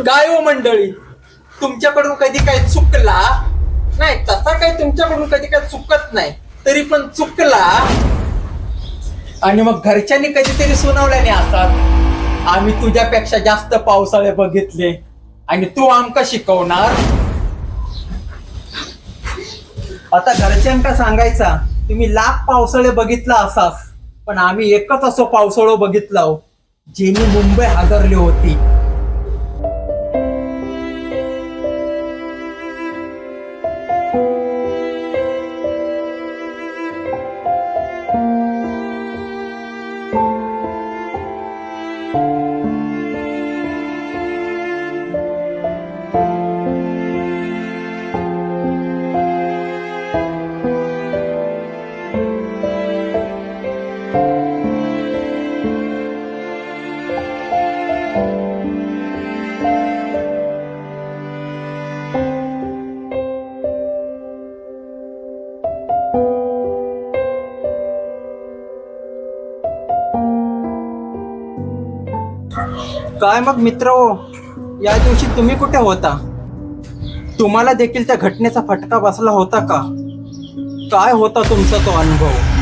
काय हो मंडळी, तुमच्याकडून कधी काही चुकला नाही, तसा काही तुमच्याकडून कधी काही चुकत नाही, तरी पण चुकला आणि मग घरच्यांनी कधीतरी सुनावल्याने असतात, आम्ही तुझ्यापेक्षा जास्त पावसाळे बघितले आणि तू आमका शिकवणार. आता घरच्यांका सांगायचा तुम्ही लाख पावसाळे बघितला असाच, पण आम्ही एकच असो पावसाळो बघितला हो, जेनी मुंबई हादरली होती. काय मग मित्र हो, या दिवशी तुम्ही कुठे होता? तुम्हाला देखील त्या घटनेचा फटका बसला होता का? काय होता तुमचा तो अनुभव?